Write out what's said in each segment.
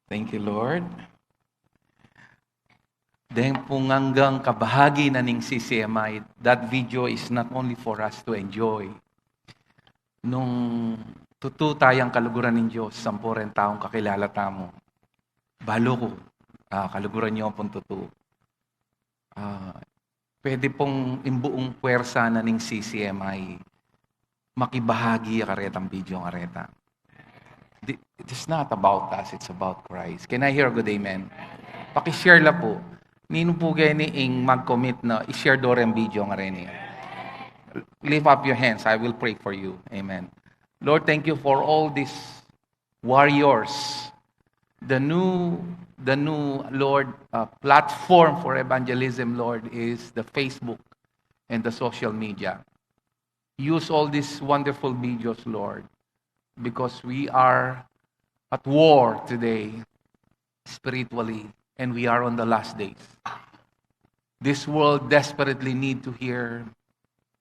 Thank you, Lord. Dahil po hanggang kabahagi na ning Ccmi, that video is not only for us to enjoy. Nung tutu tayang kaluguran ng Diyos, sampuren taong kakilala tamo. Balo ko, kaluguran niyo pong tutu. Pwede pong imbuong puwersa na ning Ccmi, makibahagi karetang video ng areta. It's not about us, it's about Christ. Can I hear a good amen? Pakishare la po. Nino po kayo ni ing mag-commit na i-share do rin video nga rin. Lift up your hands. I will pray for you. Amen. Lord, thank you for all these warriors. The new Lord platform for evangelism, Lord, is the Facebook and the social media. Use all these wonderful videos, Lord, because we are at war today spiritually. And we are on the last days. This world desperately need to hear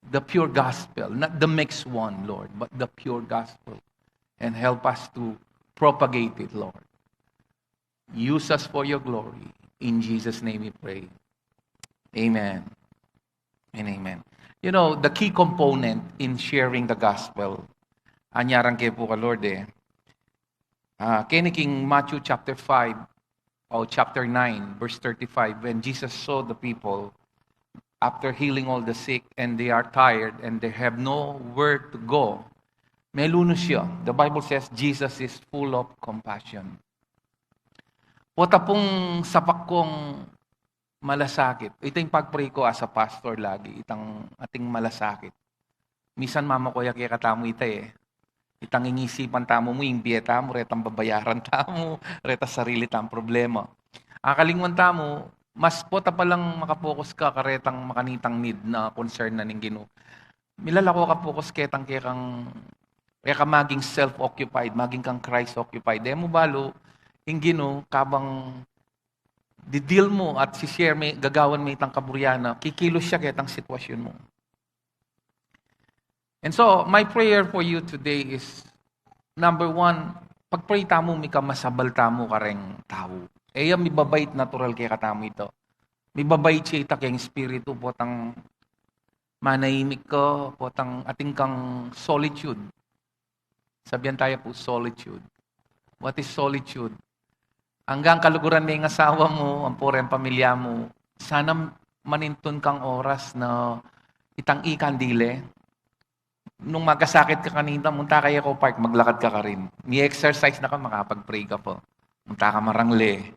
the pure gospel, not the mixed one, Lord, but the pure gospel. And help us to propagate it, Lord. Use us for your glory. In Jesus' name we pray. Amen. And amen. You know, the key component in sharing the gospel, anyarang kayo po ka, Lord, kiniking Matthew chapter 5, chapter 9, verse 35, when Jesus saw the people after healing all the sick and they are tired and they have nowhere to go, may lunos siya. The Bible says Jesus is full of compassion. Pota pong sapak kong malasakit. Ito yung pag-pray ko as a pastor lagi, itang ating malasakit. Misan mama ko kaya katamo ita Itang ingisipan tamo mo, yung biyeta mo, retang babayaran tamo, reta sarili tang problema. Akalingon tamo, mas pota pa lang makapokus ka, karetang makanitang need na concern na ning Ginoo. Milalako ka focus ketang kaya ka maging self-occupied, maging kang Christ-occupied. Demo balo, yung Ginoo, kabang di-deal mo at si-share may gagawan may itang kaburyana, kikilos siya ketang sitwasyon mo. And so, my prayer for you today is, number one, pag-pray tamo, may kamasabal tamo kareng tao. Eya, may babait natural kaya katamo ito. May babait siya ita kayang spirito, potang manahimik ka, potang ating kang solitude. Sabihan tayo po, solitude. What is solitude? Hanggang kaluguran na yung asawa mo, ang pore ang pamilya mo, sana maninton kang oras na itang ikandile. Nung magkasakit ka kanina, munta kaya ko park, maglakad ka rin. May exercise na ka, makapag-pray ka po. Munta ka marangle.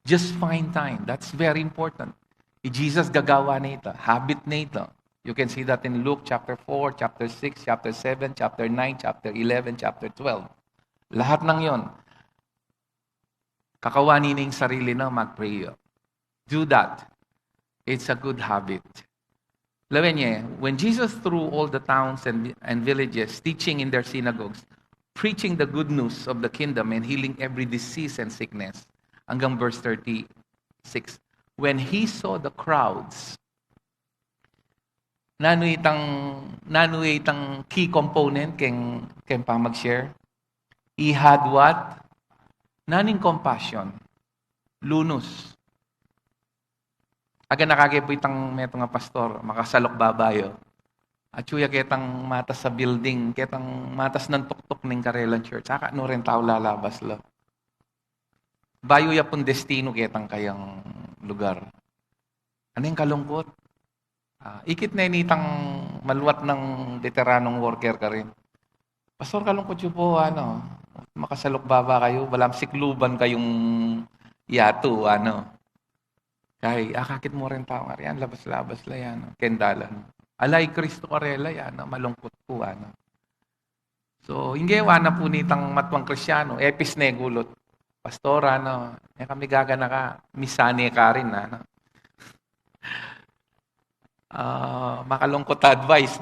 Just find time. That's very important. Jesus gagawa na ito. Habit na ito. You can see that in Luke chapter 4, chapter 6, chapter 7, chapter 9, chapter 11, chapter 12. Lahat ng yon. Kakawanin na yung sarili na mag-pray. Do that. It's a good habit. Lawin niya, when Jesus through all the towns and villages, teaching in their synagogues, preaching the good news of the kingdom and healing every disease and sickness, hanggang verse 36, when he saw the crowds, nano itang key component keng pa mag-share? He had what? Naning compassion. Lunos. Aga nakagipo itang meto nga pastor, makasalok babayo. At suya ketang matas sa building, ketang matas ng tuktok ng Karelan Church. Saka no rin tao lalabas lo. Bayo ya pong destino ketang kayang lugar. Ano yung kalungkot? Ikit na initang maluwat ng veteranong worker ka rin. Pastor, kalungkot yun po, makasalok baba kayo, walang sikluban kayong yato, Kay, akakit mo rin tao nga yan, labas-labas la yan, kendalan. Alay, Kristo karela yan, malungkot po, So, hindi na po nitang matwang Krisyano, epis na gulot. Pastor, kami gagana ka, misane ka rin, makalungkot advice,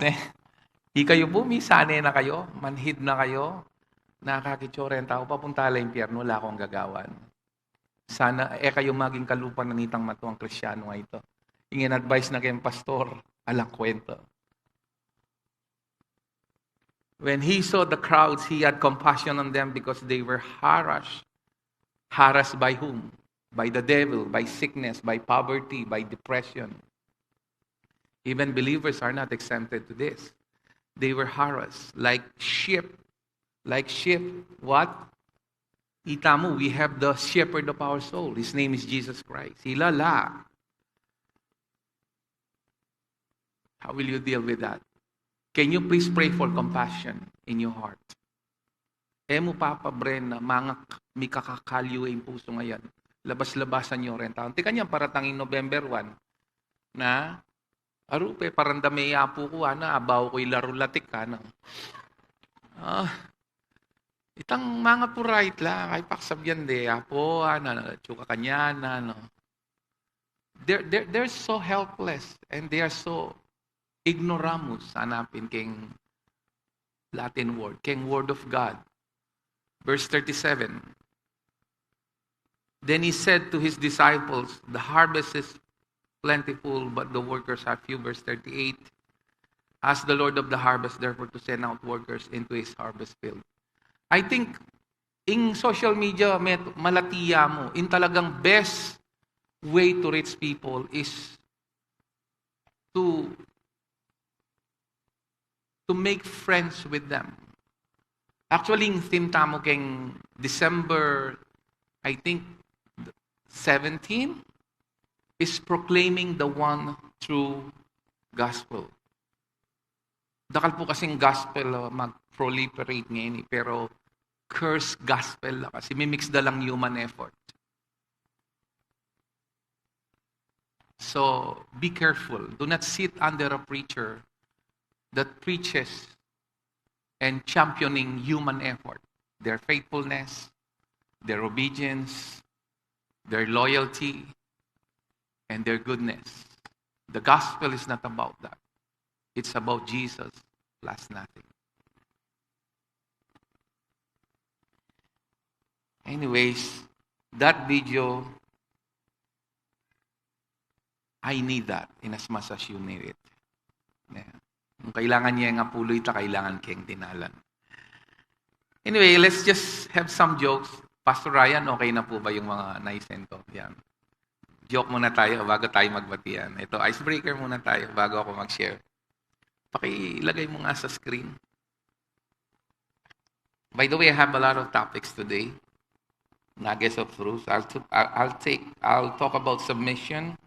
Di kayo po, misane na kayo, manhid na kayo, nakakitsyo rin tao, papunta la impyerno, wala akong gagawan. Sana, kayo maging kalupan na nitang matuang Krisyano nga ito. Ingin advice na kayong pastor, alang kwento. When he saw the crowds, he had compassion on them because they were harassed. Harassed by whom? By the devil, by sickness, by poverty, by depression. Even believers are not exempted to this. They were harassed like sheep. Like sheep, what? Itamu, we have the shepherd of our soul. His name is Jesus Christ. Hilala. How will you deal with that? Can you please pray for compassion in your heart? Mo Papa Bren na mga may kakakalyo yung puso ngayon. Labas-labasan nyo rin. Tika niya paratangin November 1 na arupe parandame yapo ko na abaw ko'y larulatik ka na. Itang mga purait la kay paksabyan de apo na tsuka kanya na no. They're so helpless and they are so ignoramus hanapin king Latin word, king word of God. Verse 37. Then he said to his disciples, the harvest is plentiful, but the workers are few. Verse 38. Ask the Lord of the harvest, therefore, to send out workers into his harvest field. I think, in social media, malatiya mo, in talagang best way to reach people is to make friends with them. Actually, yung theme tamo keng December, I think, 17, is proclaiming the one true gospel. Dakal po kasing gospel mag-proliferate ngayon, pero cursed gospel kasi mimix da lang human effort. So, be careful. Do not sit under a preacher that preaches and championing human effort, their faithfulness, their obedience, their loyalty, and their goodness. The gospel is not about that. It's about Jesus plus nothing. Anyways, that video, I need that in as much as you need it. Yeah. Kung kailangan niya nga puloy, kailangan keng tinalan. Anyway, let's just have some jokes. Pastor Ryan, okay na po ba yung mga naisento? Yan. Joke muna tayo bago tayo magbatian. Ito, icebreaker muna tayo bago ako mag-share. Pakilagay mo nga sa screen. By the way, I have a lot of topics today. Nuggets of truth. I'll talk about submission,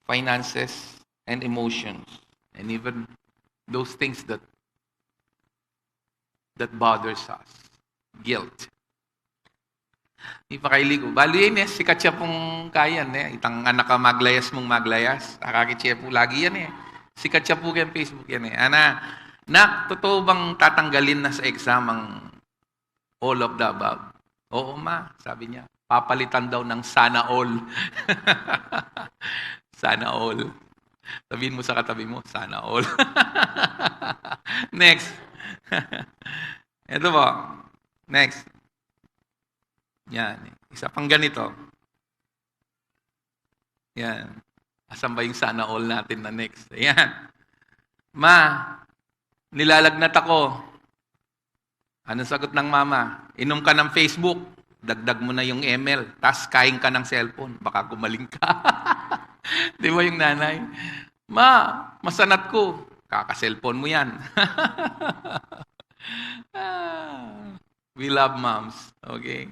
finances, and emotions. And even those things that bothers us. Guilt. Di pa kailigo. Bali yan sikat siya pong kayan itang anak ka maglayas mong maglayas. Akakit po lagi yan Sikat siya po kaya Facebook yan Nak, totoo bang tatanggalin na sa exam ang all of the above? Oo ma, sabi niya. Papalitan daw ng sana all. Sana all. Sabihin mo sa katabi mo, sana all. Next. Ito po. Next. Yan. Isa pang ganito. Yan. Asan ba yung sana all natin na next? Ayan. Ma, nilalagnat ako. Anong sagot ng mama? Inom ka ng Facebook. Dagdag mo na yung ML. Tas kain ka ng cellphone. Baka gumaling ka. Di ba yung nanay? Ma, masanat ko. Kaka-cellphone mo yan. We love moms. Okay?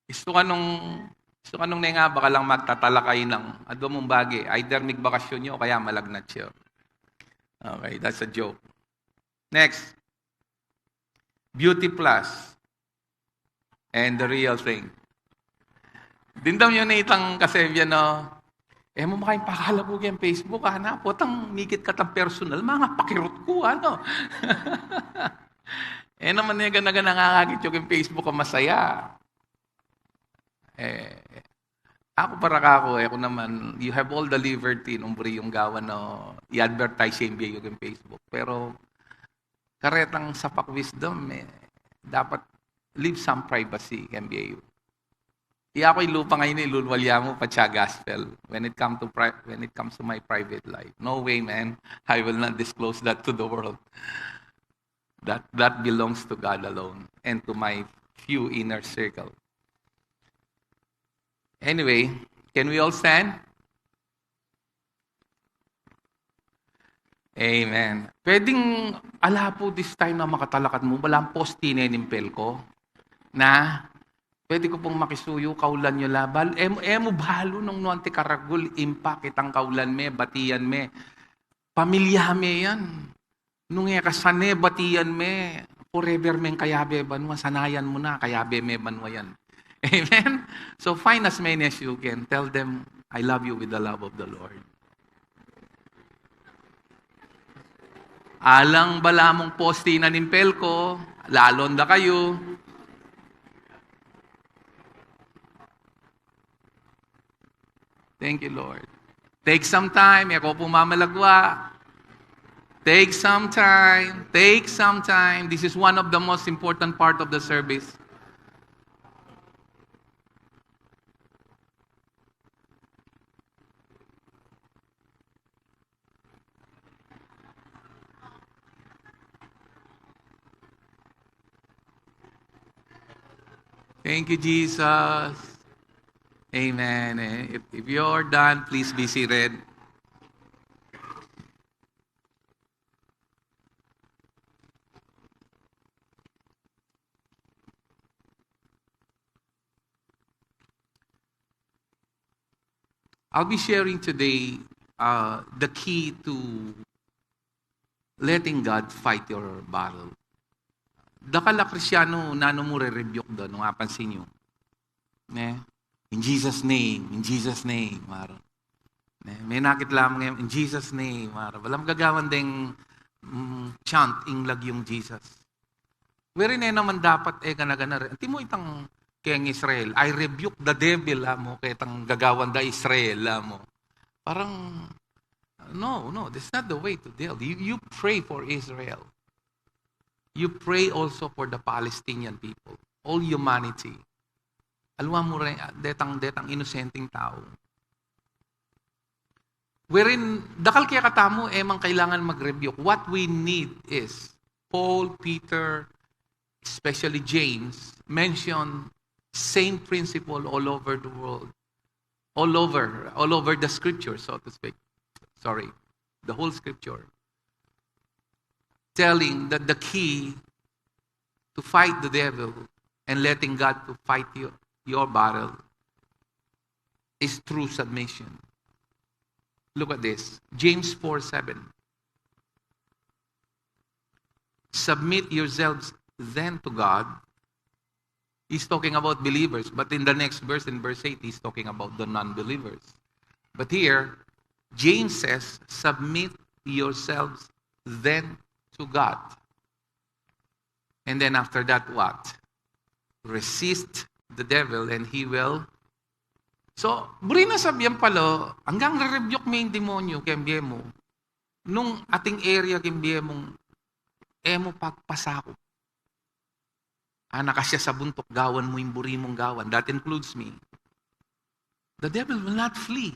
Gusto ka nung nga baka lang magtatalakay ng adwa mong bagay. Either magbakasyon nyo o kaya malagnat siya. Okay, that's a joke. Next. Beauty plus. And the real thing. Dindam yun na itang kasebya mo makayong pakalabog yung Facebook, potang mikit ka tang personal, mga pakirot ko, naman niya ganaga nakakakit yung Facebook ang masaya. Ako para ako naman, you have all the liberty umbri yung gawa i-advertise yung yung Facebook. Pero, karetang sapak wisdom, dapat leave some privacy, MBAU. Ako'y lupa ngayon ilulwalya mo pa siya gospel when it comes to my private life. No way, man. I will not disclose that to the world. That belongs to God alone and to my few inner circle. Anyway, can we all stand? Amen. Pwedeng po this time na makatalakad mo, walang posti na inimpel ko, na pwede ko pong makisuyo, kaulan nyo labal, emo balo nung nuante karagul, impak itang kaulan me, batiyan me, pamilya me yan. Nung kasane, batiyan me, forever men kayabe banwa, sanayan mo na, kayabe me banwa yan. Amen? So find as many as you can. Tell them, I love you with the love of the Lord. Alang balamong posti na nimpel ko, lalon da kayo. Thank you, Lord. Take some time. Ako po mamalagwa. Take some time. Take some time. This is one of the most important part of the service. Thank you, Jesus. Amen. If you're done, please be seated. I'll be sharing today the key to letting God fight your battle. Dakala Krisyano, nano mo re-rebuke doon, nung apansin nyo. In Jesus' name, in Jesus' name, maro. May nakit lamang ngayon, in Jesus' name, maro. Walang gagawan ding chant, inglag yung Jesus. Wherein naman dapat, ganagana rin. Anti mo itang kayang Israel, I rebuke the devil, mo, kaya itang gagawan da Israel, mo. Parang, no, that's not the way to deal. You pray for Israel. You pray also for the Palestinian people, all humanity. Alam mo rin, detang inosenteng tao. Wherein, dakal kaya katamo, emang kailangan mag-rebuke. What we need is, Paul, Peter, especially James, mention same principle all over the world. All over the scripture, so to speak. Sorry, the whole scripture. Telling that the key to fight the devil and letting God to fight your battle is through submission. Look at this. James 4:7. Submit yourselves then to God. He's talking about believers, but in the next verse, in verse 8, he's talking about the non-believers. But here, James says, submit yourselves then to God. And then after that, what? Resist the devil and he will. So, buri na sabihan pala, hanggang re-rebuke mo yung demonyo, kembye mo, nung ating area, kembye mong, mo pagpasakop. Nakasya sa buntok, gawan mo yung buri mong gawan. That includes me. The devil will not flee.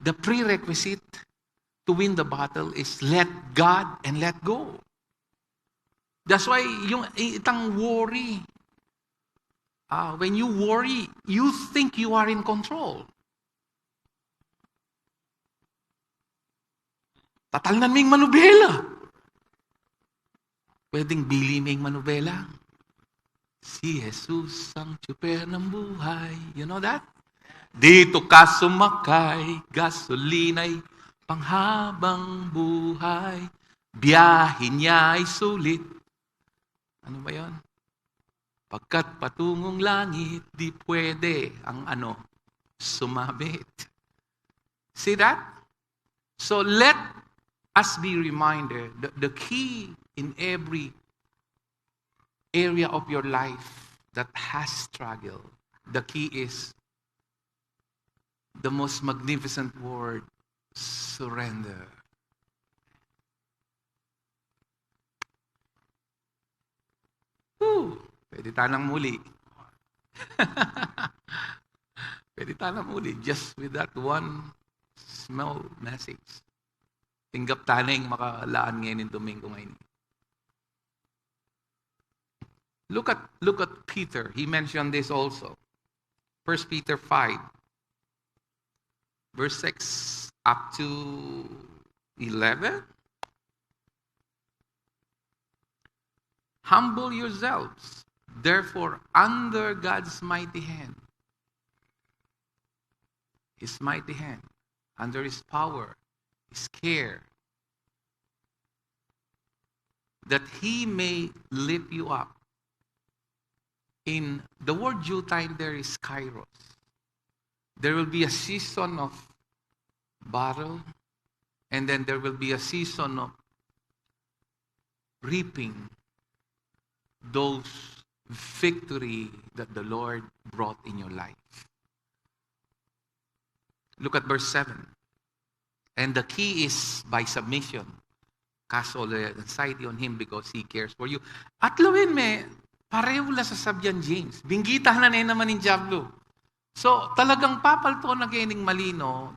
The prerequisite to win the battle is let God and let go. That's why yung itang worry, when you worry, you think you are in control. Tatalnan mo yung manubela. Pwedeng bili mo yung manubela. Si Jesus ang tsuper ng buhay. You know that? Dito ka sumakay, gasolina'y panghabang buhay, biyahin niya ay sulit. Ano ba yon? Pagkat patungong langit, di pwede ang sumabit. See that? So let us be reminded that the key in every area of your life that has struggle, the key is the most magnificent word, surrender. Pwede tanang muli. Pwede tanang muli. Just with that one small message. Tinggap tanang makalaan ngayon ng Domingo ngayon. Look at Peter. He mentioned this also. 1 Peter 5, verse 6 up to 11. Humble yourselves, therefore, under God's mighty hand. His mighty hand, under His power, His care, that He may lift you up. In the word due time, there is kairos. There will be a season of battle, and then there will be a season of reaping those victory that the Lord brought in your life. Look at verse 7. And the key is by submission. Cast all the anxiety on Him because He cares for you. At lawin me, pareho la sa sabyan James. Binggitahan na naman ng Diablo. So, talagang papalto na gaining malino,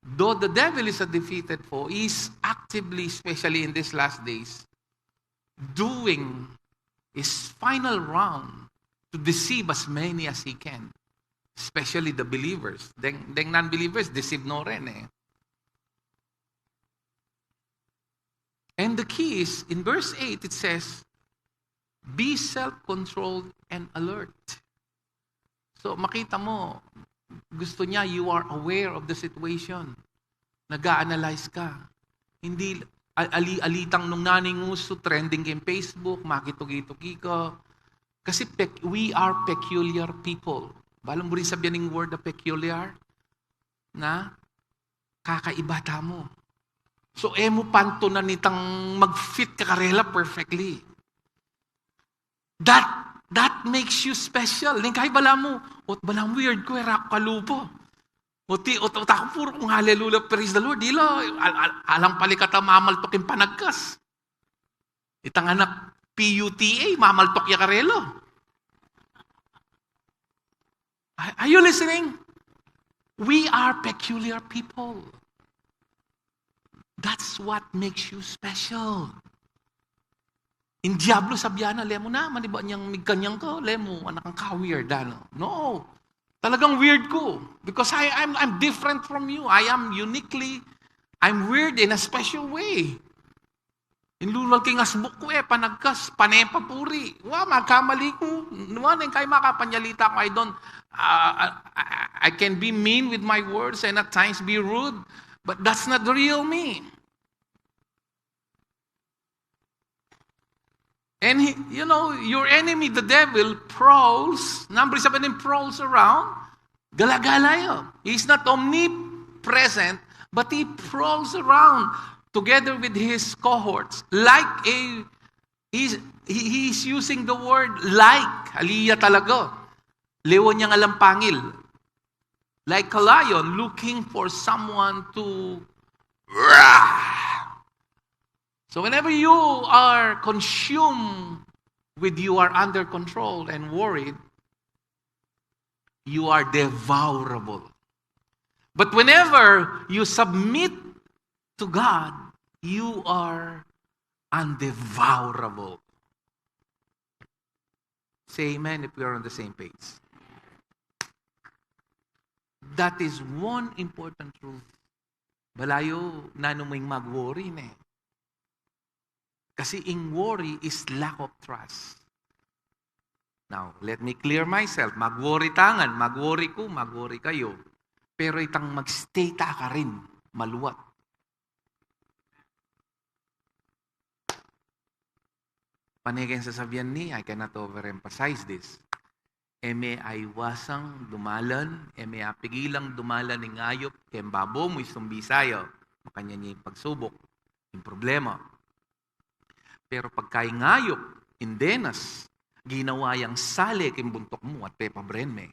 though the devil is a defeated foe, is actively, especially in these last days, doing his final round to deceive as many as he can. Especially the believers. Deng non-believers, deceive no rin eh. And the key is, in verse 8, it says, be self-controlled and alert. So, makita mo, gusto niya, you are aware of the situation. Nag-a-analyze ka. Hindi alitang nung naninguso, trending in Facebook, makitugi-tugi ka. Kasi we are peculiar people. Balang mo rin sabihin ng word na peculiar? Na kakaiba mo. So, mo panto na nitang mag-fit ka karela perfectly. That makes you special. Then kahit bala mo, balang weird ko, rak kalupo. Ako puro kong hallelujah, praise the Lord. Dilo, alang palikata mamaltok yung panagkas. Itang anak PUTA, mamaltok ya karelo. Are you listening? We are peculiar people. That's what makes you special. In Diablo sabiana, lemo na, maniba niyang migkanyang ko, lemo, anak ang ka-weird, ano? No. Talagang weird ko. Because I'm different from you. I'm weird in a special way. Inlulal king asbuk ko panagkas, panepapuri. Magkamali ko. Nuwan, kayo makapanyalita ko, I can be mean with my words and at times be rude, but that's not the real me. And your enemy, the devil, prowls. Number 7, prowls around. Galagala yun. He's not omnipresent, but he prowls around together with his cohorts. He's using the word like. Aliyah talaga. Lewan niyang alampangil. Like a lion looking for someone to... So whenever you are consumed with you are under control and worried, you are devourable. But whenever you submit to God, you are undevourable. Say amen if we are on the same page. That is one important truth. Balayo na numing mag-worry na eh. Kasi in worry is lack of trust. Now, let me clear myself. Mag-worry tangan, mag-worry ko, mag-worry kayo. Pero itang mag-stay ta ka rin, maluwat. Panigyan sasabihan ni, I cannot overemphasize this. Eme ay wasang dumalan, eme apigilang dumalan ng ayop, kembabo mo istumbisayo, makanya niya yung pagsubok, yung problema. Pero pagkay ngayop, indenas, ginawa yang sali kimbuntok mo at pepabren me.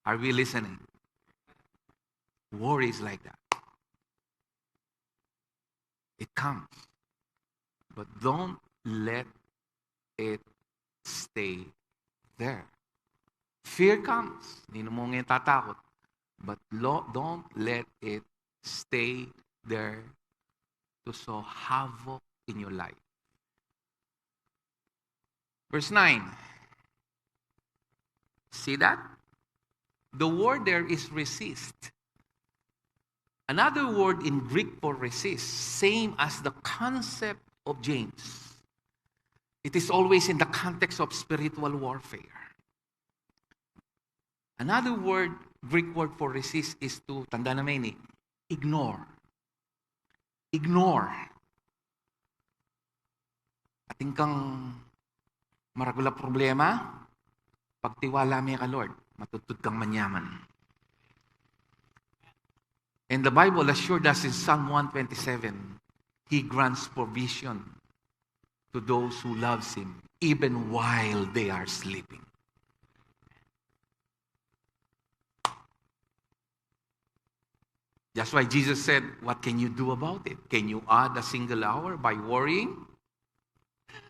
Are we listening? Worry is like that. It comes. But don't let it stay there. Fear comes. Hindi mo ngayon tatakot. But don't let it stay there to sow havoc in your life. Verse 9. See that? The word there is resist. Another word in Greek for resist, same as the concept of James. It is always in the context of spiritual warfare. Another word, Greek word for resist is to, tanda namin ignore. Ignore. Ating kang maragula problema, pagtiwala mo ka Lord, matutod kang manyaman. And the Bible assured us in Psalm 127, He grants provision to those who loves Him, even while they are sleeping. That's why Jesus said, what can you do about it? Can you add a single hour by worrying?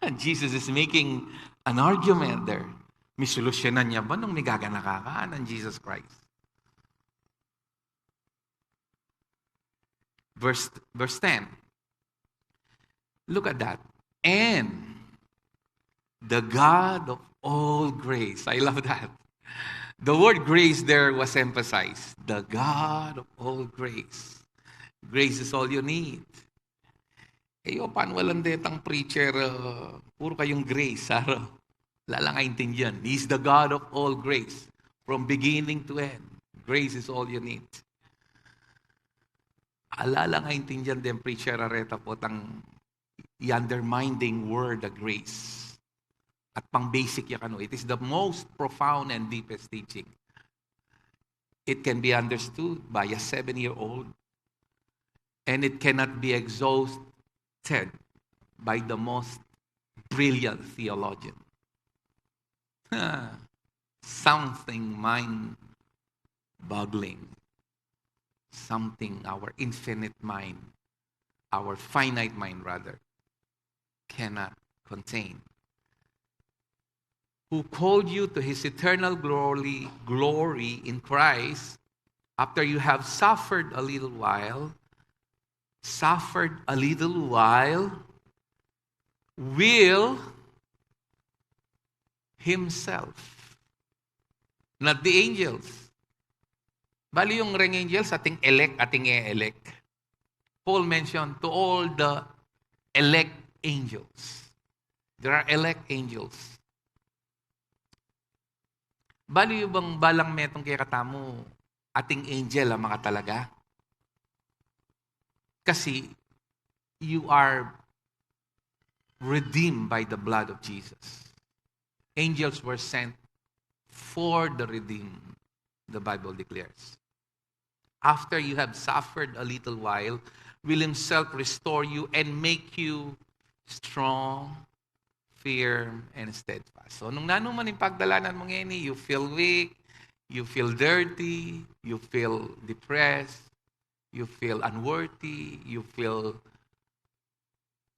And Jesus is making an argument there. May solusyonan niya ba nung may gaganakakaan ng Jesus Christ? Verse 10. Look at that. And the God of all grace. I love that. The word grace there was emphasized. The God of all grace. Grace is all you need. Paano walang detang preacher, puro kayong grace, lalangaintindihan. He's the God of all grace. From beginning to end. Grace is all you need. Alalangaintindihan din, preacher, areta po, i-undermining word, the grace. At pang basic yan, it is the most profound and deepest teaching. It can be understood by a 7-year-old, and it cannot be exhausted by the most brilliant theologian. Something mind-boggling. Something our infinite mind, our finite mind rather, cannot contain. Who called you to His eternal glory in Christ, after you have suffered a little while, will Himself, not the angels. Bali yung ring angels, ating e-elect. Paul mentioned to all the elect angels. There are elect angels. Bali yung bang balang metong kaya katamo, ating angel ang mga talaga? Kasi you are redeemed by the blood of Jesus. Angels were sent for the redeemed, the Bible declares. After you have suffered a little while, will Himself restore you and make you strong, firm, and steadfast. So, nung nanuman yung pagdalanan mong ini, you feel weak, you feel dirty, you feel depressed, you feel unworthy, you feel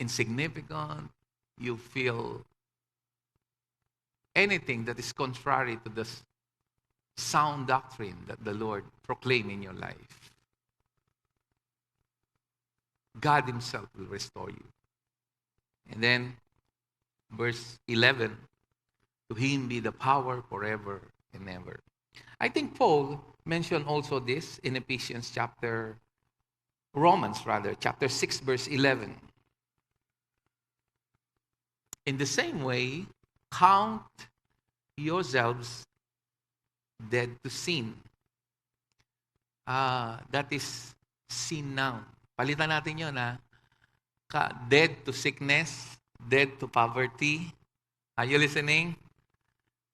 insignificant, you feel anything that is contrary to the sound doctrine that the Lord proclaimed in your life. God Himself will restore you. And then, verse 11, to Him be the power forever and ever. I think Paul mentioned also this in Romans chapter 6, verse 11. In the same way, count yourselves dead to sin. That is sin now. Palitan natin yun, dead to sickness, dead to poverty. Are you listening?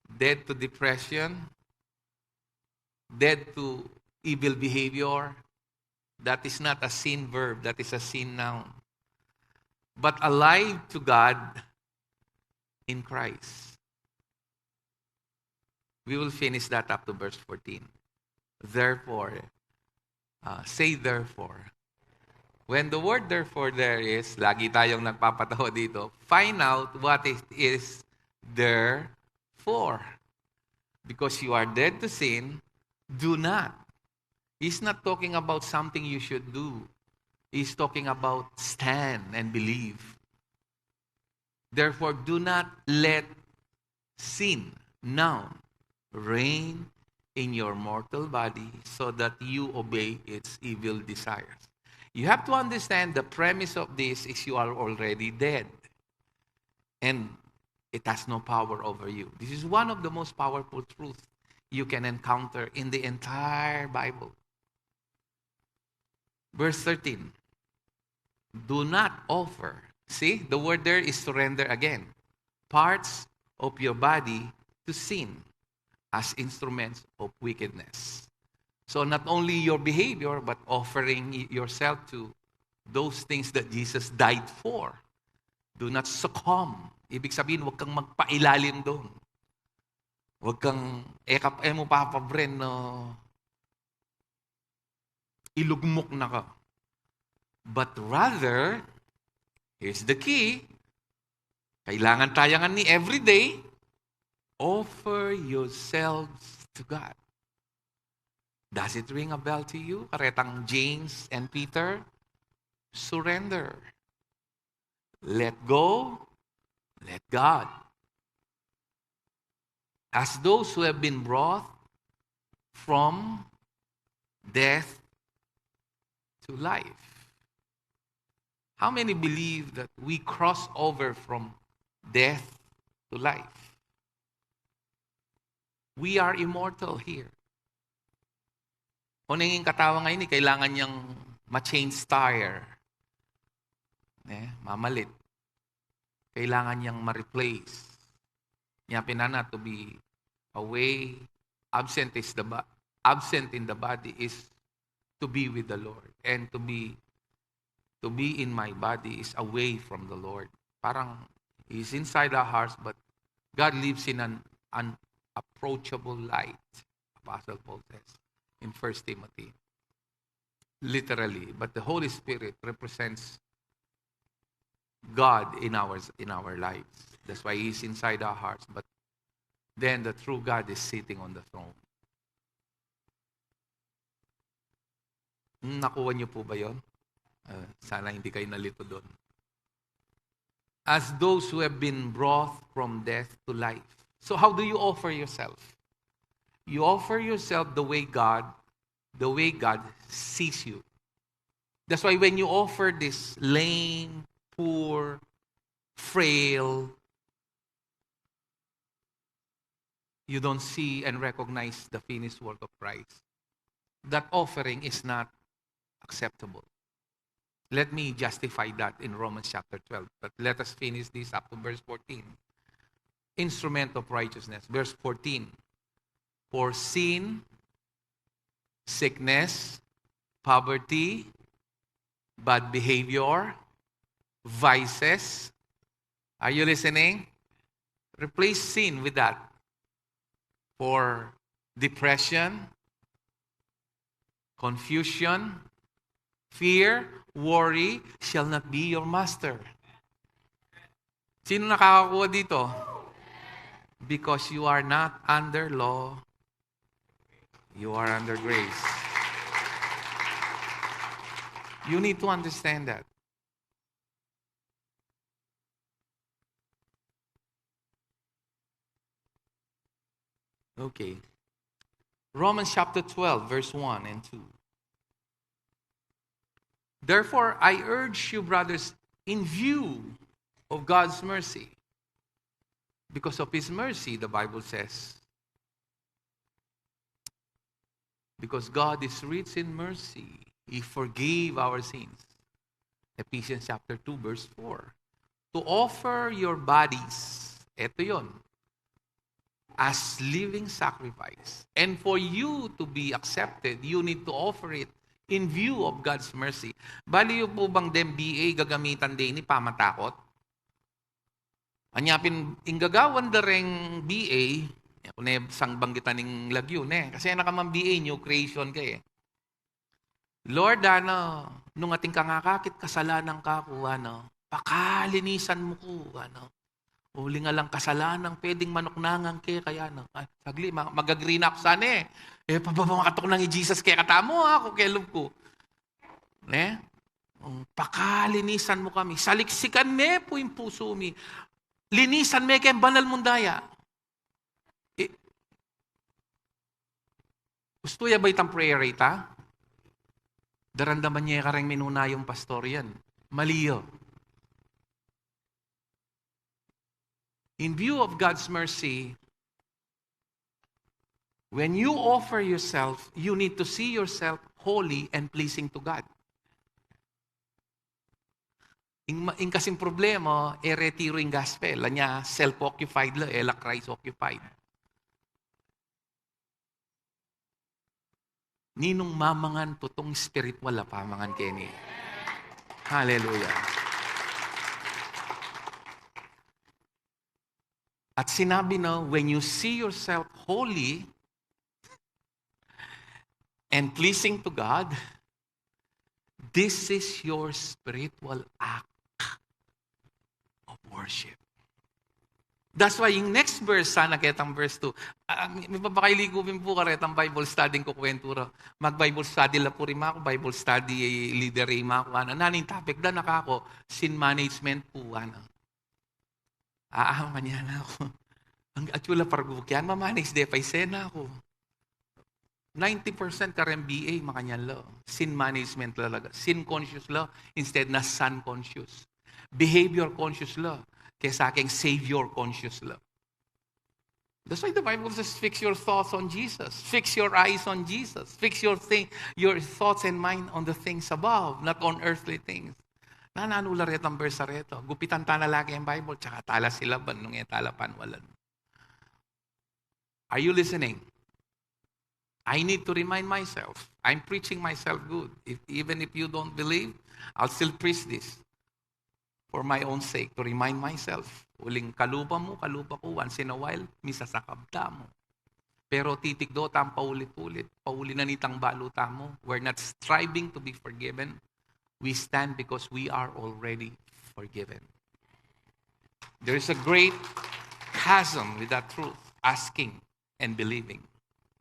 Dead to depression, dead to evil behavior. That is not a sin verb, that is a sin noun. But alive to God in Christ. We will finish that up to verse 14. Therefore, say therefore. When the word therefore there is, lagi tayong nagpapatawa dito, find out what it is therefore. Because you are dead to sin, do not. He's not talking about something you should do. He's talking about stand and believe. Therefore, do not let sin, noun, reign in your mortal body so that you obey its evil desires. You have to understand the premise of this is you are already dead. And it has no power over you. This is one of the most powerful truths you can encounter in the entire Bible. Verse 13. Do not offer. See, the word there is surrender again. Parts of your body to sin as instruments of wickedness. So not only your behavior, but offering yourself to those things that Jesus died for. Do not succumb. Ibig sabihin, huwag kang magpailalim doon. Huwag kang, mo papabren, no, ilugmok na ka. But rather, here's the key, kailangan tayangan ni everyday, offer yourselves to God. Does it ring a bell to you? Karetang James and Peter, surrender. Let go, let God. As those who have been brought from death to life. How many believe that we cross over from death to life? We are immortal here. Kung nanging katawa ngayon, kailangan niyang ma-change tire. Mamalit. Kailangan niyang ma-replace. Niya pinana to be away, absent in the body is to be with the Lord. And to be in my body is away from the Lord. Parang He's inside our hearts, but God lives in an unapproachable light, Apostle Paul says in 1 Timothy. Literally, but the Holy Spirit represents God in our lives. That's why He's inside our hearts. But then the true God is sitting on the throne. Nakuha niyo po ba yun? Sana hindi kayo nalito doon. As those who have been brought from death to life. So how do you offer yourself? You offer yourself the way God sees you. That's why when you offer this lame, poor, frail, you don't see and recognize the finished work of Christ. That offering is not acceptable. Let me justify that in Romans chapter 12. But let us finish this up to verse 14. Instrument of righteousness. Verse 14. For sin, sickness, poverty, bad behavior, vices. Are you listening? Replace sin with that. For depression, confusion, fear, worry shall not be your master. Sino nakakakuha dito? Because you are not under law, you are under grace. You need to understand that. Okay. Romans chapter 12, verse 1 and 2. Therefore, I urge you, brothers, in view of God's mercy, because of His mercy, the Bible says, because God is rich in mercy, He forgave our sins. Ephesians chapter 2, verse 4. To offer your bodies, eto yun, as living sacrifice. And for you to be accepted, you need to offer it in view of God's mercy. Bali yung po bang DMBA gagamitan din ni pamatakot? Anyapin, inggagawan da ring BA, kung sang banggitan ng lagyo, kasi nakamang BA, new creation ka eh. Lord, nung ating kangakakit, kasalanan ka ko, pakalinisan mo ko, uli nga lang kasalanan, pwedeng manuknangan kaya, sagli, mag-agree na ako sana eh. Pababamatok nang i-Jesus kaya katamo ako, kaya love ko. Pakalinisan mo kami. Saliksikan me po yung puso mi. Linisan me kaya banal mundaya. Gusto ya ba itang prayer ita? Darandaman niya kareng minuna yung pastor yan. Maliyo. In view of God's mercy, when you offer yourself, you need to see yourself holy and pleasing to God. In kasing problema, retiro yung gospel. Anya, self-occupied la, Christ-occupied. Ninong mamangan tutong spiritual la pamangan kini. Hallelujah. At sinabi na, when you see yourself holy and pleasing to God, this is your spiritual act of worship. That's why yung next verse, sana kitang verse 2, may papakailigubin po karetang Bible study ko kwentura. Mag-Bible study la po rin ako, Bible study leader rin ako. Naning topic na nakako, sin management po. Kanya na ako. Ang atula pargukyan, mamanage de pa isena ako. 90% ka MBA, makanyan lo. Sin management talaga. Sin conscious lo, instead na sun conscious. Behavior conscious lo, kaysa aking Savior conscious lo. That's why the Bible says, fix your thoughts on Jesus. Fix your eyes on Jesus. Fix your thoughts and mind on the things above, not on earthly things. Nananula rin ang verse reto. Gupitan tala lagi ang Bible, tsaka tala silaban, nung etala panwalan. Are you listening? I need to remind myself. I'm preaching myself good. Even if you don't believe, I'll still preach this for my own sake, to remind myself. Uling kalupa ko, once in a while, misasakabta mo. Pero titikdo tam paulit-ulit. Pauli na nitang baluta mo. We're not striving to be forgiven. We stand because we are already forgiven. There is a great chasm with that truth, asking and believing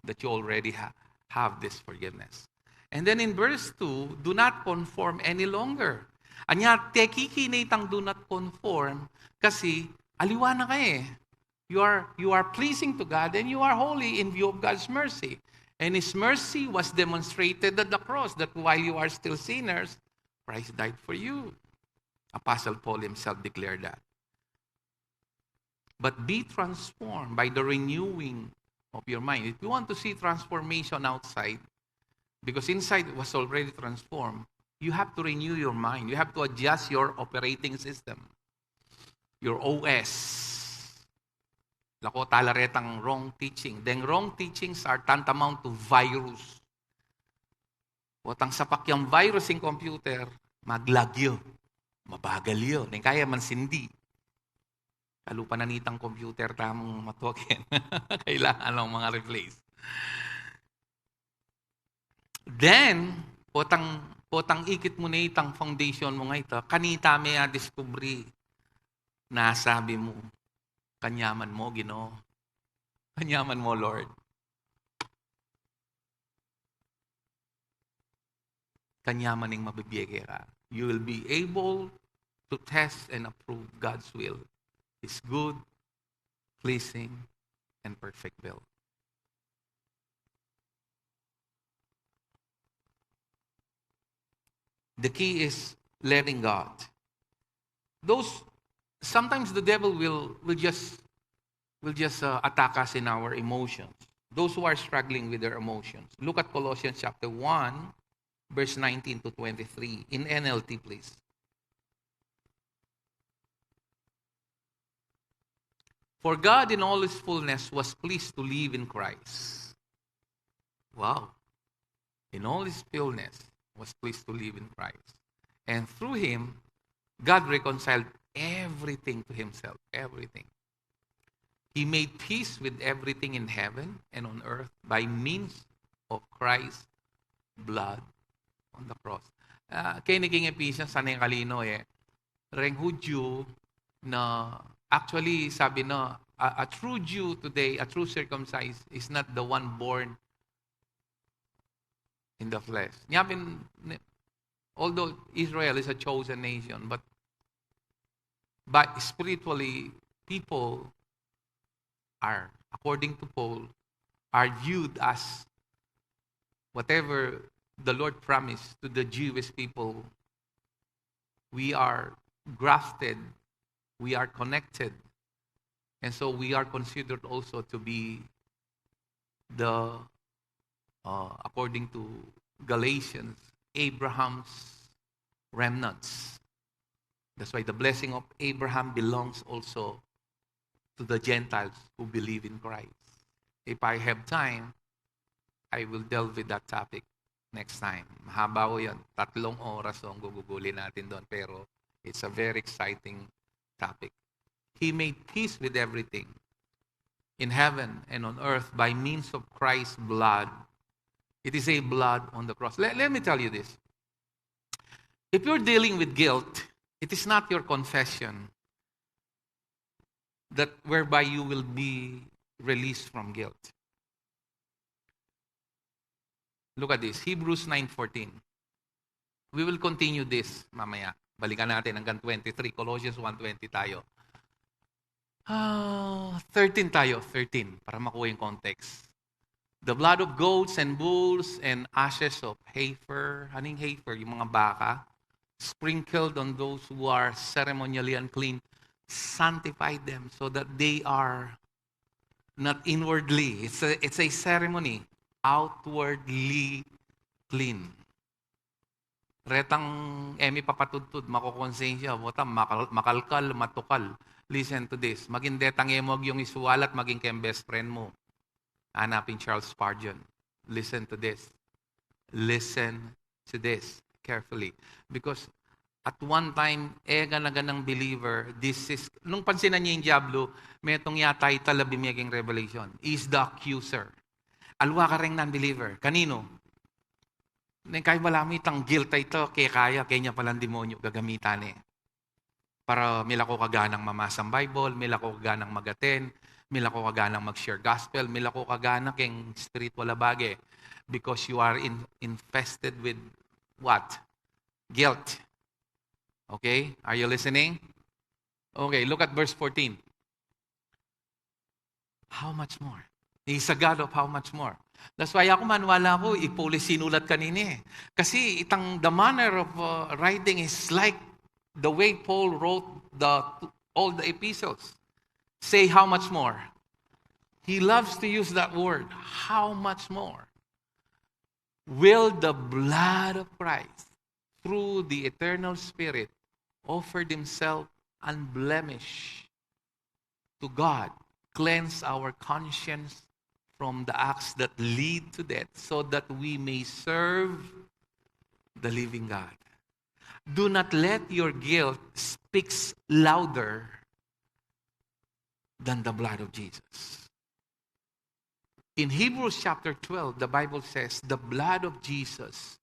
that you already have this forgiveness. And then in verse 2, do not conform any longer. Anya, tekikinitang do not conform kasi aliwa na ka eh. You are pleasing to God and you are holy in view of God's mercy. And His mercy was demonstrated at the cross, that while you are still sinners, Christ died for you. Apostle Paul himself declared that. But be transformed by the renewing of your mind. If you want to see transformation outside, because inside it was already transformed, you have to renew your mind. You have to adjust your operating system, your OS. Lako talaretang wrong teaching. Then wrong teachings are tantamount to virus. Watang sapak yung virus in computer, maglagyo, mabagal yun. Kaya man sindi. Kalupa na nitang computer tamong matuwakin. Kailangan ng mga replace. Then, potang ikit mo na itang foundation mo nga ito, kanita may discovery na sabi mo, kanyaman mo, Ginoo. Kanyaman mo, Lord. Kanyaman ng mabibigay ka. You will be able to test and approve God's will. His good, pleasing, and perfect will. The key is letting God. Sometimes the devil will just attack us in our emotions. Those who are struggling with their emotions. Look at Colossians chapter 1, verse 19 to 23. In NLT, please. For God in all His fullness was pleased to live in Christ. Wow. In all His fullness was pleased to live in Christ. And through Him, God reconciled everything to Himself. Everything. He made peace with everything in heaven and on earth by means of Christ's blood on the cross. Kaya naging Ephesians, sana yung kalino Reng Hudyo na actually sabi na, a true Jew today, a true circumcised, is not the one born in the flesh. Although Israel is a chosen nation, but spiritually, people are, according to Paul, are viewed as Whatever the Lord promised to the Jewish people, we are grafted, we are connected, and so we are considered also to be the, according to Galatians, Abraham's remnants. That's why the blessing of Abraham belongs also to the Gentiles who believe in Christ. If I have time, I will delve with that topic next time. Mahaba ko yan. 3 oras ang gugugulin natin doon. Pero it's a very exciting topic. He made peace with everything in heaven and on earth by means of Christ's blood. It is a blood on the cross. Let me tell you this. If you're dealing with guilt, it is not your confession that whereby you will be released from guilt. Look at this, Hebrews 9:14. We will continue this mamaya. Balikan natin hanggang 23. Colossians 1:20 tayo. 13 tayo, 13, para makuha yung context. The blood of goats and bulls and ashes of heifer, haning heifer, yung mga baka, sprinkled on those who are ceremonially unclean, sanctify them so that they are not inwardly. It's a ceremony. Outwardly clean. Retang emi papatudtud, makukonsensya, makalkal, matukal. Listen to this. Maging detang emog yung isuwalat, maging kem best friend mo. Hanapin Charles Spurgeon. Listen to this. Listen to this carefully. Because at one time, ganaganang believer, this is, nung pansinan niya yung Diablo, may itong yata italabimiging revelation, is the accuser. Alwa ka rin non-believer. Kanino? Kahit wala mo itang guilt ito, kaya niya palang demonyo gagamitan eh. Para milako kaganang mamasang Bible, milako kaganang magaten, milako kaganang mag-share gospel, milako kaganang keng street wala bage. Because you are infested with what? Guilt. Okay? Are you listening? Okay, look at verse 14. How much more? He's a God of how much more. That's why ako manwala ko, ipuli sinulat kanina eh. Kasi the manner of writing is like the way Paul wrote all the epistles. Say how much more? He loves to use that word. How much more? Will the blood of Christ, through the eternal Spirit, offered himself unblemished to God, cleanse our conscience from the acts that lead to death, so that we may serve the living God. Do not let your guilt speak louder than the blood of Jesus. In Hebrews chapter 12, the Bible says, the blood of Jesus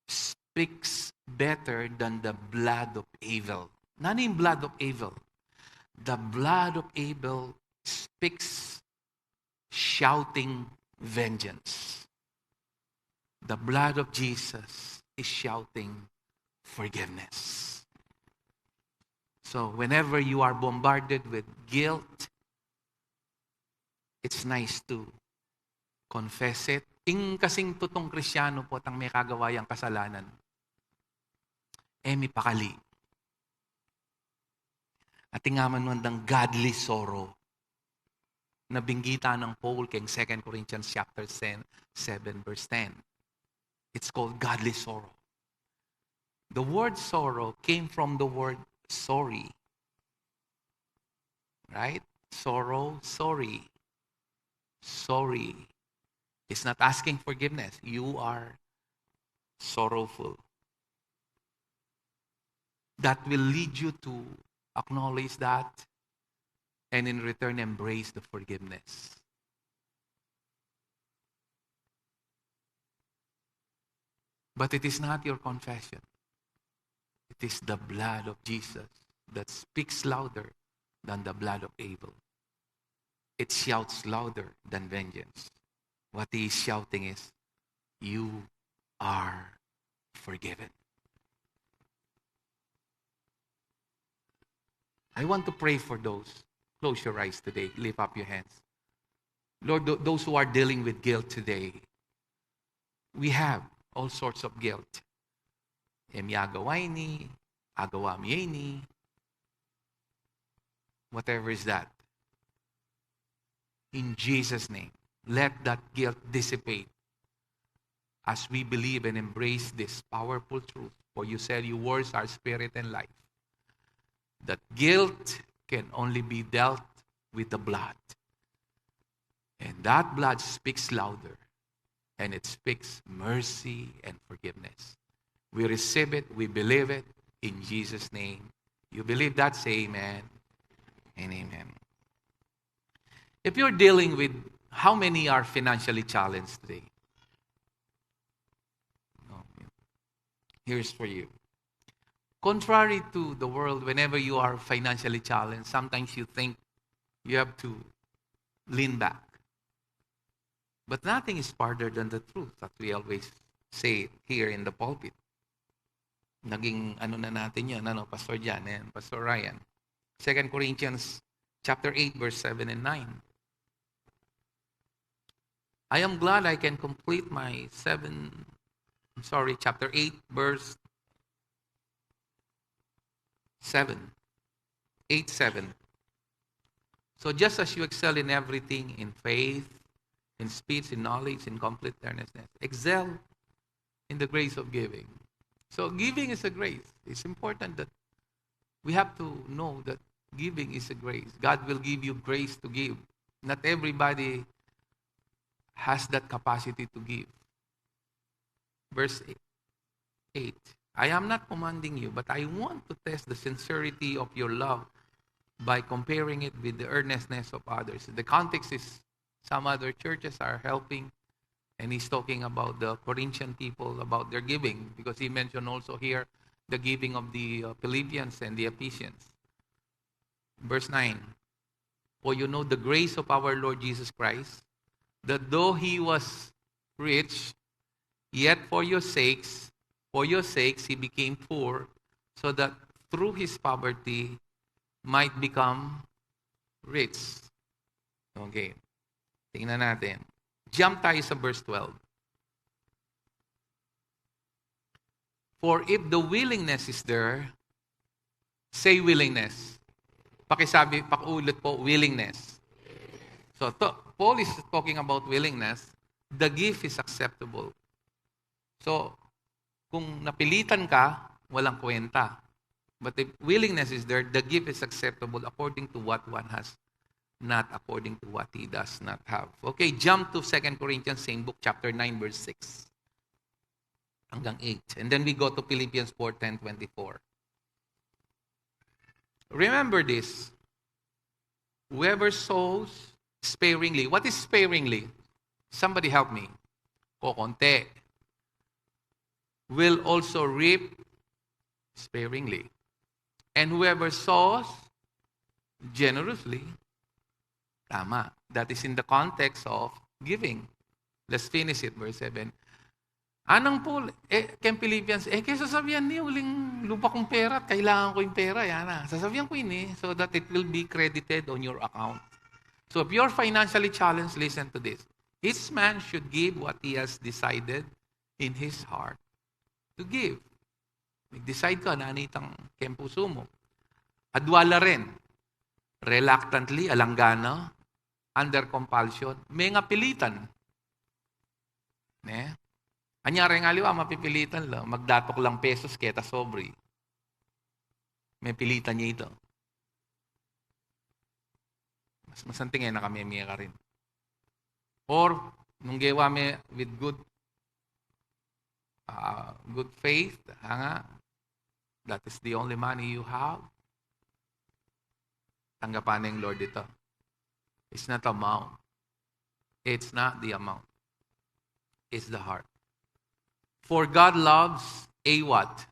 speaks better than the blood of Abel. None in blood of Abel. The blood of Abel speaks shouting vengeance. The blood of Jesus is shouting forgiveness. So whenever you are bombarded with guilt, it's nice to confess it. Kasing tutong Krisyano po tang may kagawayang kasalanan. May pakali. At tingaman mo ng godly sorrow. Nabinggita ng Paul kay 2 Corinthians chapter 7 verse 10. It's called godly sorrow. The word sorrow came from the word sorry. Right? Sorrow, sorry. Sorry. It's not asking forgiveness. You are sorrowful. That will lead you to acknowledge that and in return embrace the forgiveness. But it is not your confession. It is the blood of Jesus that speaks louder than the blood of Abel. It shouts louder than vengeance. What he is shouting is, you are forgiven. I want to pray for those. Close your eyes today. Lift up your hands. Lord, those who are dealing with guilt today, We have all sorts of guilt. Agawa mi ini, whatever is that. In Jesus' name, let that guilt dissipate as we believe and embrace this powerful truth. For you said your words are spirit and life. That guilt can only be dealt with the blood. And that blood speaks louder. And it speaks mercy and forgiveness. We receive it, we believe it, in Jesus' name. You believe that? Say amen and amen. If you're dealing with how many are financially challenged today? Here's for you. Contrary to the world, whenever you are financially challenged, sometimes you think you have to lean back. But nothing is farther than the truth that we always say here in the pulpit. Naging na natin yan, Pastor Jan and Pastor Ryan. 2 Corinthians chapter 8, verse 7 and 9. I am glad I can complete my chapter 8, verse 7. 8:7. So just as you excel in everything, in faith, in speech, in knowledge, in complete earnestness, excel in the grace of giving. So giving is a grace. It's important that we have to know that giving is a grace. God will give you grace to give. Not everybody has that capacity to give. Verse 8. I am not commanding you, but I want to test the sincerity of your love by comparing it with the earnestness of others. The context is some other churches are helping, and he's talking about the Corinthian people, about their giving, because he mentioned also here the giving of the Philippians and the Ephesians. Verse 9, for you know the grace of our Lord Jesus Christ, that though he was rich, yet for your sakes he became poor, so that through his poverty might become rich. Okay. Tingnan natin. Jump tayo sa verse 12. For if the willingness is there, say willingness. Pakiulit po, willingness. So, Paul is talking about willingness. The gift is acceptable. So, kung napilitan ka, walang kwenta. But if willingness is there, the gift is acceptable according to what one has, not according to what he does not have. Okay, jump to 2 Corinthians, same book, chapter 9, verse 6. Hanggang 8. And then we go to Philippians 4:10-24. Remember this. Whoever sows sparingly. What is sparingly? Somebody help me. Kokonte. Will also reap sparingly. And whoever sows generously, tama. That is in the context of giving. Let's finish it, verse 7. Anong po, kay Philippians, kaya sasabihan niyo, uling lupa kong pera at kailangan ko yung pera, yan na. Sasabihan ko yun so that it will be credited on your account. So if you're financially challenged, listen to this. Each man should give what he has decided in his heart to give. Mag-decide ka na anitang kempuso mo. Adwala rin. Reluctantly, alanggana, under compulsion, may nga pilitan. Anyari nga liwa, mapipilitan lang. Magdatok lang pesos, keta sobri. May pilitan niya ito. Mas masantingin na kami ka rin. Or, nung gawa may with good faith, that is the only money you have. Tanggapan ng Lord ito. It's not amount. It's not the amount. It's the heart. For God loves a what?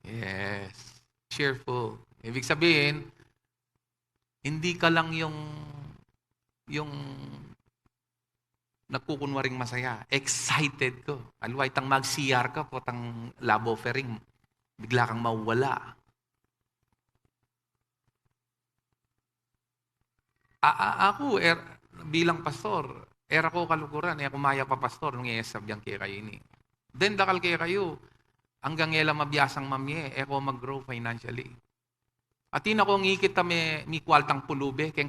Yes. Cheerful. Ibig sabihin, hindi ka lang yung nagkukunwaring masaya. Excited ko. Alway tang mag-CR ka po, tang love offering, bigla kang mawala. Ako, bilang pastor, Era ko kalukuran, kumaya pa pastor, nung sabyang kaya kayo ini. Then dakal kaya kayo, hanggang ela mabiyasang mamye, ko mag-grow financially. At ina ko ngikit mi kwaltang pulubi, ken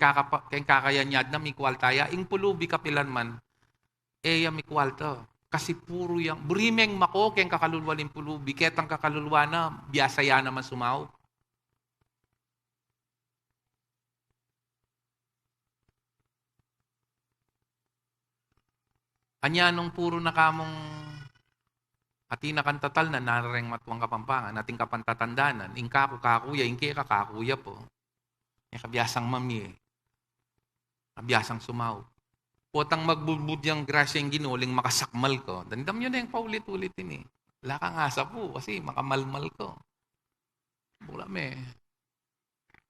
kakayanyad na mi kwaltaya, ing pulubi kapilan man, mi kwalta. Kasi puro yang, burimeng mako, ken kakalulwaling pulubi, ketang kakalulwa na, biyasaya naman sumaw. Anya nung puro na kamong atina kan tatal na nareng matuang Kapampangan, ating kapantatandanan, ingka ko kakuya, ingke ka kakuya po. Yung kabiyasang mami, kabiyasang sumaw. Potang magbubudyang grasya yung ginuling makasakmal ko. Dandam yun na yung paulit-ulit ini. Wala kang asa po kasi makamalmal ko. Wala me.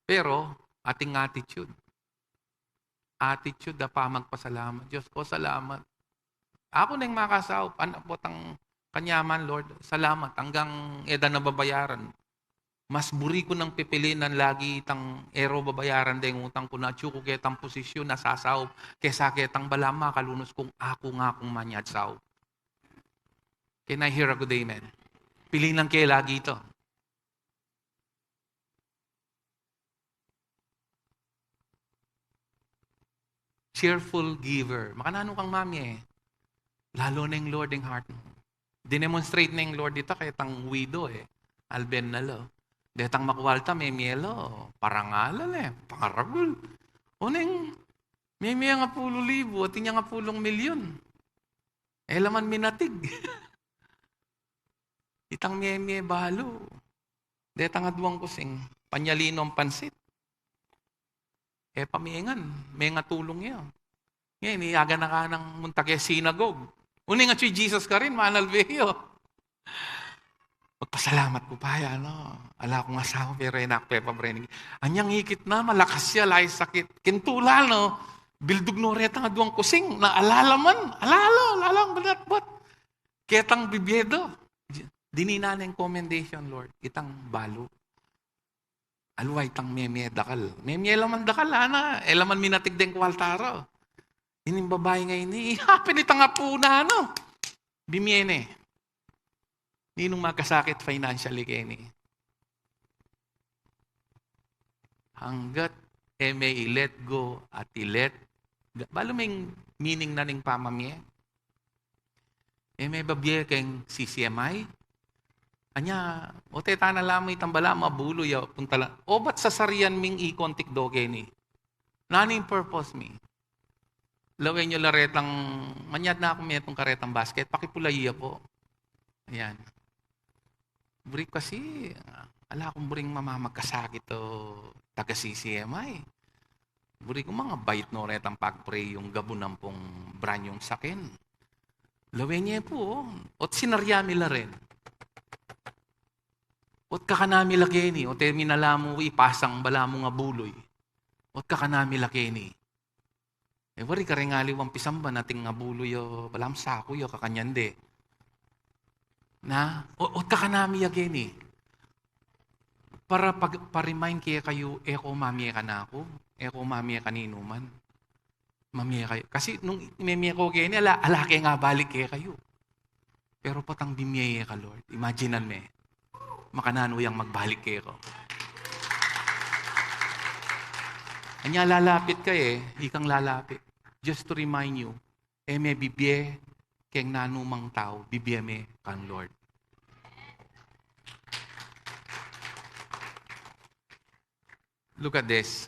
Pero, ating attitude. Attitude na pa magpasalamat. Diyos ko, salamat. Ako na yung makasaw. Potang kanyaman, Lord. Salamat. Hanggang eda na babayaran. Mas buri ko ng pipilinan lagi itang ero babayaran dahil utang ko na tsuko ketang posisyon na sasaw kesa ketang balama kalunos kung ako nga kung manyatsaw. Can I hear a good amen? Pilinan kayo lagi ito. Cheerful giver. Makanano kang mami eh. Lalo na yung Lord ng heart mo. Dinemonstrate na yung Lord dito ketang widow eh. Alben na lo. Detang makwalta, may mielo. Parangalan eh. Pangaragul. Uneng, may nga 10,000 at inya nga 10,000,000. Laman minatig. Itang may balo. Detang adwang kusing. Panyalino ang pansit. Pamiingan. May nga tulong yun. Ngayon, iyaga na ka ng muntake sinagog. Uneng nga si Jesus ka rin, manalveyo. Magpasalamat ko pa yan, no? Ala kong asawa, pero enak, pepa brening. Anyang hikit na, malakas siya, lahi sakit. Kintulal, no? Bildog no reta nga duwang kusing, na alala man, alala ang balatbat. Ketang bibyedo. Dinina na yung commendation, Lord. Itang balo. Aluay, itang meme dakal. Meme laman dakal, ana. Elaman minatig den kwaltaro. Ining babae ngayon, ihapin itang apuna, no? Bimiene. Ninong magkasakit financially kayo ni. Hanggat may let go at i-let. Balo may meaning na ning pamamye. May babye kayong CCMI. Anya, o teta na lamay tambala, mabulo ya, puntala. O ba't sa sarian ming i-contic do kayo ni? Naning purpose mi? Lawin nyo laretang, manyad na ako may itong karetang basket, pakipulaiya po. Ayan. Burik kasi, ala akong buring mamamagkasakit to taga-CCMI. Burik ko mga bait no retang pag-pray yung gabunan pong branyong sakin. Lawin niya po, ot sinaryami la rin. Ot kakanami lakeni, ot minala mo ipasang bala mo nga buloy. Ot kakanami lakeni. Wari ka rin ngaliwang pisamba nating nga buloy yo, balam sako yo kakanyande. Na, o kakanami ageni. Para pa-remind kayo, eko mamiya ka na ako. Eko mamiya kanino man. Mamiya kayo. Kasi nung mamiya ko kayo, alake nga balik kayo. Pero patang bimiya ka, Lord. Imaginean me. Makanano yung magbalik kayo. Anya lalapit ka ikang lalapit. Just to remind you, may bibye keng nanumang tao, bibye me kan Lord. Look at this.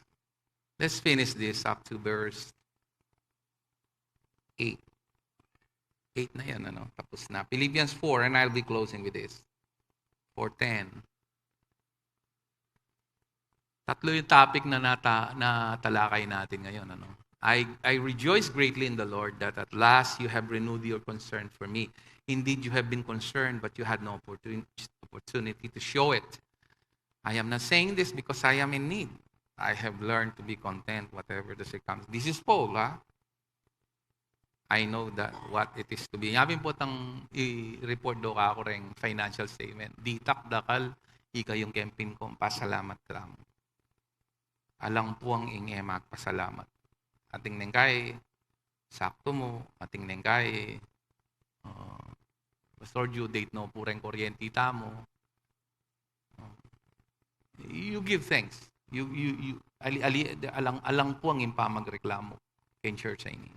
Let's finish this up to verse 8. 8 na yan, ano? Tapos na. Philippians 4, and I'll be closing with this. 4:10. Tatlo yung topic na talakay natin ngayon, ano? I rejoice greatly in the Lord that at last you have renewed your concern for me. Indeed, you have been concerned, but you had no opportunity to show it. I am not saying this because I am in need. I have learned to be content whatever the circumstance. This is Paul, ha? I know that what it is to be. Yamin po tang i-report do ka ako ring financial statement. Ditak dakal, ika yung kempin ko, pasalamat lang. Alang po ang inge magpasalamat. Ating nengkay, sakto mo, ating neng kay, pastor due date no, pureng kuryentita mo. You give thanks. Alang po ang impa magreklamo in church sa inyo.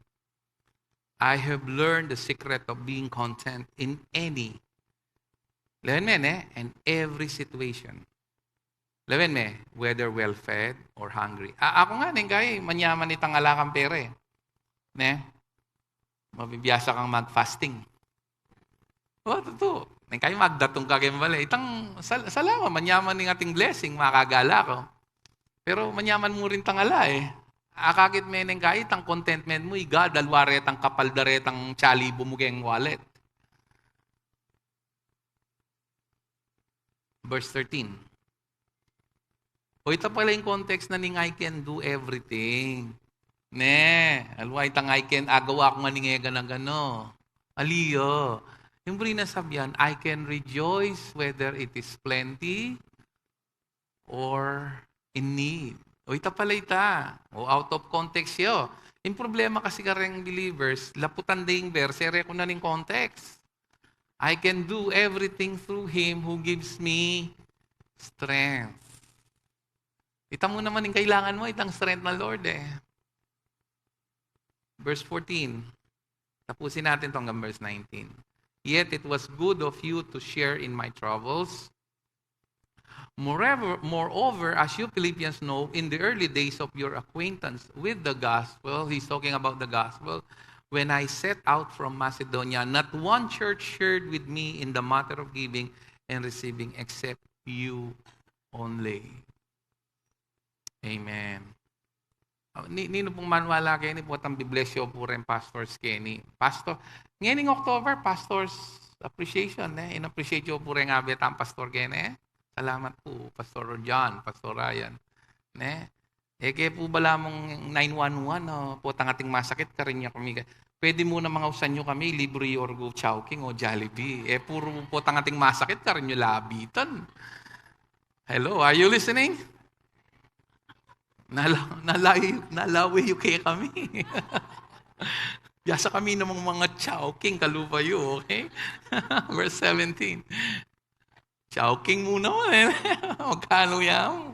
I have learned the secret of being content in any, and every situation. Whether well-fed or hungry. Ako nga, nengkay, manyaman itang alakang pere. Mabibiyasa kang mag-fasting. Totoo. Nengkay, magdatong ka kayo bala. Itang, salamat, manyaman ng ating blessing, makagala ko. Pero manyaman mo rin tangala Akakit meneng kahit ang contentment mo, dalwaret ang kapaldaret ang chali bumugeng wallet. Verse 13. Ito pala yung context na ning I can do everything. Alwa itang I can agawa ko maningega ng gano. Aliyo. Yung brina sabihan, I can rejoice whether it is plenty or in need. Ito pala out of context yo. Yung problema kasi kareng believers, laputan ding verse, ko na ning context. I can do everything through Him who gives me strength. Ita mo naman yung kailangan mo, itang strength na Lord Verse 14. Tapusin natin hanggang verse 19. Yet it was good of you to share in my troubles. Moreover, as you Philippians know, in the early days of your acquaintance with the gospel, he's talking about the gospel, when I set out from Macedonia, not one church shared with me in the matter of giving and receiving except you only. Amen. Nino pong manwala kayo ni po itang biblesyo po rin pastors Kenny. Pastor, ngayon October, pastors appreciation. In-appreciate yo po rin nga ang pastor Kenny. Salamat po, Pastor John, Pastor Ryan. Kaya po bala mong 911, po tang ating masakit ka rin niya kami. Pwede muna mga usan nyo kami, libre or go Chowking o Jollibee. Puro po tang ating masakit ka rin nyo labitan. Hello, are you listening? Nalawi yung kaya kami. Yasa kami namang mga Chowking, kalubayo, okay? Verse 17. Chowking muna magkano yan?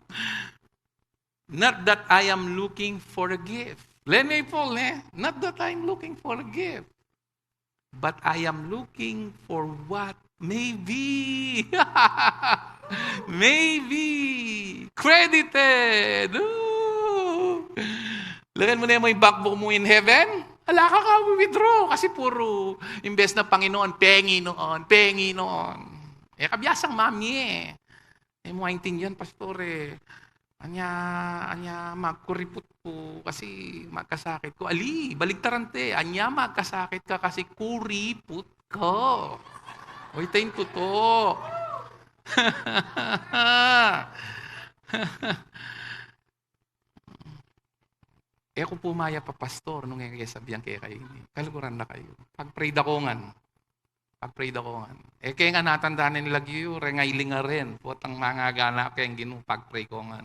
Not that I am looking for a gift. Not that I'm looking for a gift. But I am looking for what may be. Maybe. Credited. Lagan mo na yung backbook mo in heaven. Hala ka withdraw. Kasi puro imbes na Panginoon, pengi noon. Kabyasang mami mo maintindihan, pastor Anya magkuripot po kasi magkasakit ko. Baligtarante. Anya magkasakit ka kasi kuripot ko. Ito yung totoo. Kung pumaya pa pastor, nung sabihan kayo kaluguran na kayo. Pag-pray dakongan. Kaya nga natandaan nila giyo, rengayling nga rin. Potang mga gana kayang pag-pray ko nga.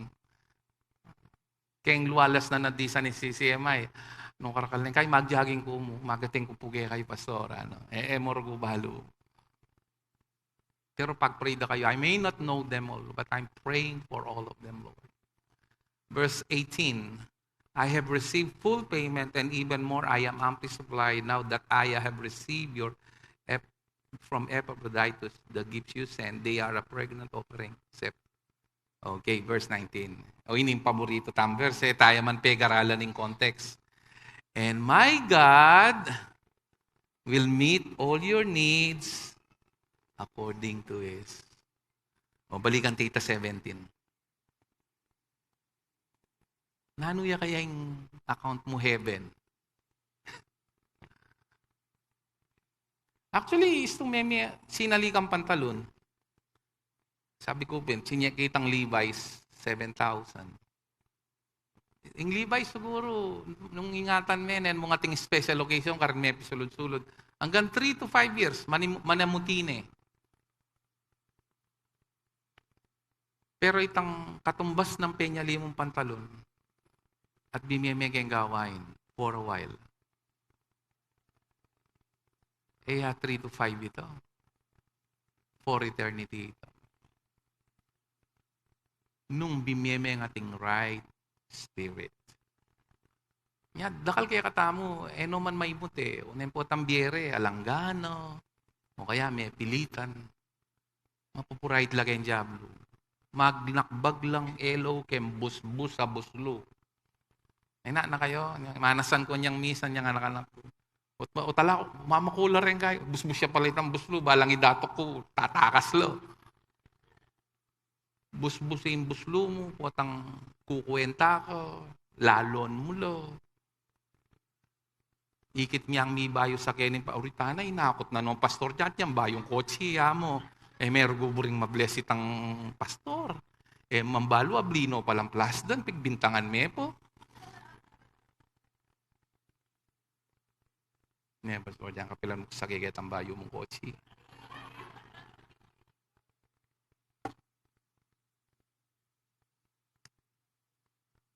Kaya luwalas na nadisa ni Ccmi. Nung karakalin, kaya mag-jogging ko mo, magating ko po kayo pastor. Morgo balo. Pero pag-pray da kayo, I may not know them all, but I'm praying for all of them, Lord. Verse 18, I have received full payment and even more I am amply supplied now that I have received your from Epaphroditus, the gifts you send, they are a pregnant offering. Okay, verse 19. Ini yung paborito tam verse. Tayo man pegaralan ng context. And my God will meet all your needs according to His. Balikan tita 17. Nanuya kaya yung account mo heaven? Actually, sinalikang pantalon. Sabi ko, sinyakitang Levi's, 7,000. Yung Levi's siguro, nung ingatan mga ting special occasion, karin may sulod-sulod. Hanggang 3 to 5 years, manamutine. Pero itang katumbas ng penyalimong pantalon at bimiyemegeng gawain for a while. Eh, 3 to 5 ito. For eternity ito. Nung bimiyeme ang ating right spirit. Nya, dakal kaya katamo, no man maimut unen po tambiere, alanggano, o kaya may pilitan. Mapupurait lagay ang diablo. Magnakbag lang elo, kem busbus sa buslo. Ay na kayo, manasan ko niyang misa niyang anak-anak ko. O tala, mamakula rin kayo. Busbus siya palit ng buslo, balang idatok ko, tatakas lo. Busbusin buslo mo, potang kukwenta ko, lalon mo lo. Ikit niyang mi bayo sa kenin pa, uritana, inakot na nung pastor dyan, yan bayong kotse, mo. Meron guburing mabless itang pastor. Mambalo, ablino palang plasdan, pigbintangan me po. Pastor, dyan kapilan mo sa kiket ang bayo mong kotse.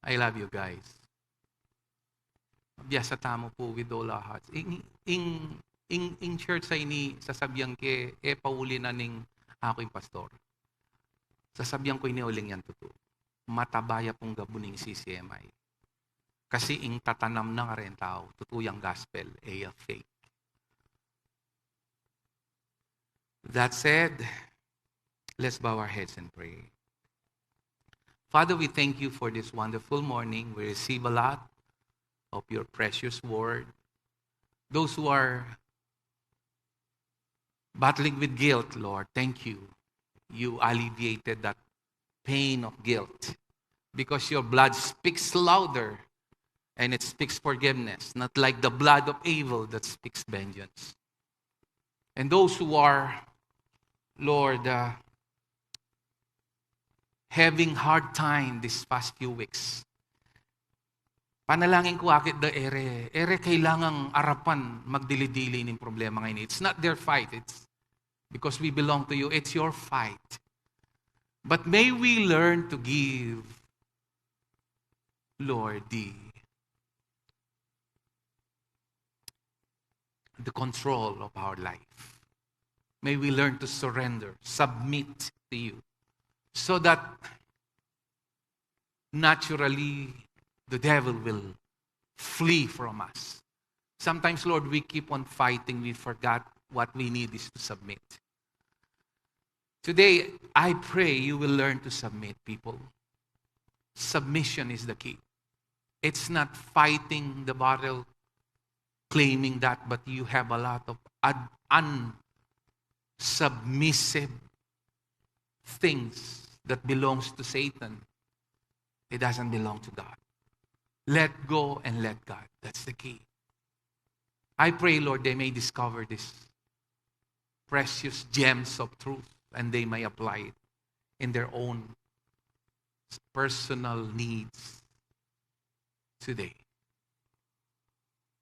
I love you guys. Biyasa tamo po with all our hearts. In church sa ini, sasabihan ke, pauli na ning ako yung pastor. Sasabihan ko ini uling yan totoo. Matabaya pong gabuning CCMI. Kasi ing tatanam na nga rin tao, totoo yung gospel, fake. That said, let's bow our heads and pray. Father, we thank you for this wonderful morning. We receive a lot of your precious word. Those who are battling with guilt, Lord, thank you. You alleviated that pain of guilt because your blood speaks louder and it speaks forgiveness, not like the blood of Abel that speaks vengeance. And those who are, Lord, having hard time these past few weeks, panalangin ko akit da ere kailangang arapan magdili-dili ng problema ngayon. It's not their fight. It's because we belong to you. It's your fight. But may we learn to give, Lord, the control of our life. May we learn to surrender, submit to you, so that naturally the devil will flee from us. Sometimes, Lord, we keep on fighting. We forgot what we need is to submit. Today, I pray you will learn to submit, people. Submission is the key. It's not fighting the battle, claiming that, but you have a lot of unsubmissive things that belongs to Satan. It doesn't belong to God. Let go and let God. That's the key. I pray, Lord, they may discover these precious gems of truth and they may apply it in their own personal needs today.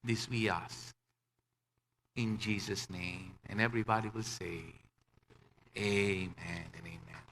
This we ask in Jesus' name. And everybody will say, Amen and amen.